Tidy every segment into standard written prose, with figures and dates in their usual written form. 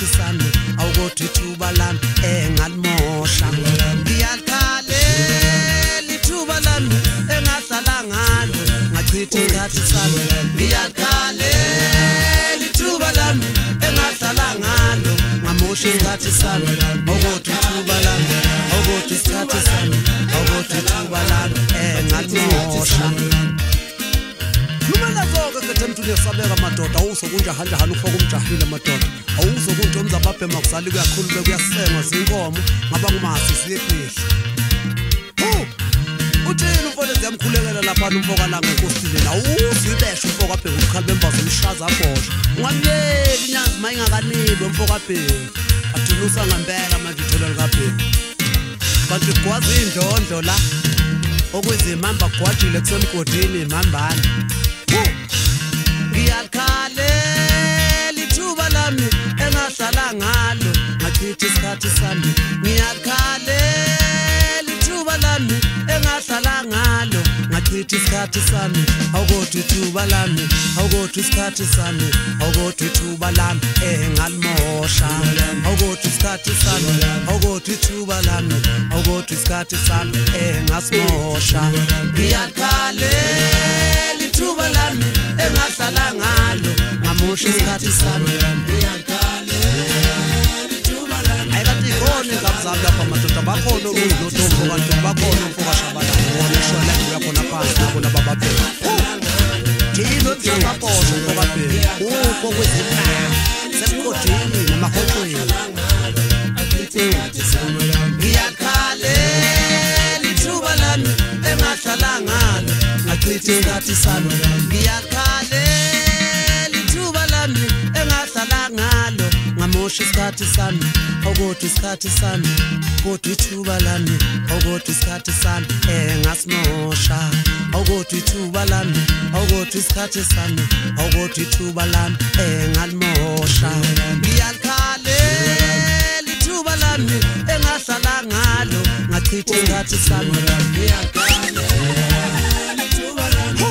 isikhathi sami awukodwa ithuba lami engalimosha ngiyakhalela ithuba lami engahlala ngalo ngachitha isikhathi sami ngiyakhalela ithuba lami engahlala ngalo ngamosha isikhathi sami awukodwa ithuba lami awukodwa isikhathi sami awukodwa ithuba lami engalimosha Lumela zonke kethu nesabeka madoda awuzokunjahanja hana ufoko umjahile madoda awuzokunje umzababhe makusali kuyakhulula kuyasenga zinkomo ngaba ngumasi siyephihla uthini umfowethu yamkhulekela lapha umfoka la ngekosini la uzibeshe umfoka abhe ukhalbe embazo umshaza abosha ungamyeli inyazi mayingakanili umfoka abhe athilusa ngempela manje ithola likabhe kanti kwazi indondlo la okwezimamba gwajile kusemgodini imambana ngiyakhalela ithuba lami engahlala ngalo ngachitha isikhathi sami ngiyakhalela ithuba lami engahlala ngalo ngachitha isikhathi sami awukodwa ithuba lami awukodwa isikhathi sami awukodwa ithuba lami engalimosha awukodwa isikhathi sami awukodwa ithuba lami awukodwa isikhathi sami engasimosha ngiyakhalela ithuba lami engahlala ngalo ngamosha isikhathi sami ngiyakhalela ithuba lami ayikathi khona ngabuzami lapha madoda bakhona ukuzotombo kanti bakhona umfoka shabana wona shona uyakhona phansi nabo nababaphela thina mshabaposho umfoka phela ukho kwezimana semgodini namahoxweni ngiyakhalela ithuba lami engahlala ngalo ngachitha isikhathi sami ngiyakhalela ithuba lami engahlala ngalo ngamosha isikhathi sami awukodwa isikhathi sami kodwa ithuba lami awukodwa isikhathi sami engasimosha awukodwa ithuba lami awukodwa isikhathi sami awukodwa ithuba lami engalimosha ngiyakhalela ithuba lami engahlala ngalo ngachitha isikhathi sami ngiyakhalela ithuba lami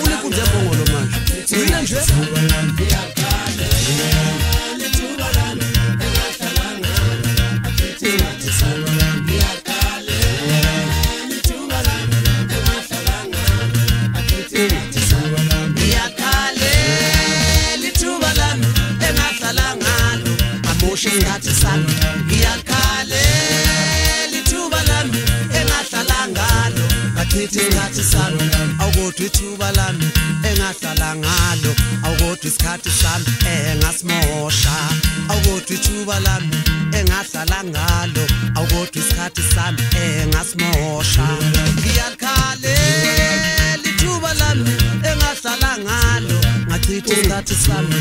ulikunje bongolo manje yini nje isikhathi sami ngiyakhalela ithuba lami engahlala ngalo ngachitha isikhathi sami awukodwa ithuba lami engahlala ngalo awukodwa isikhathi sami engasimosha awukodwa ithuba lami engahlala ngalo awukodwa isikhathi sami engasimosha ngiyakhalela ithuba lami engahlala ngalo ngachitha isikhathi sami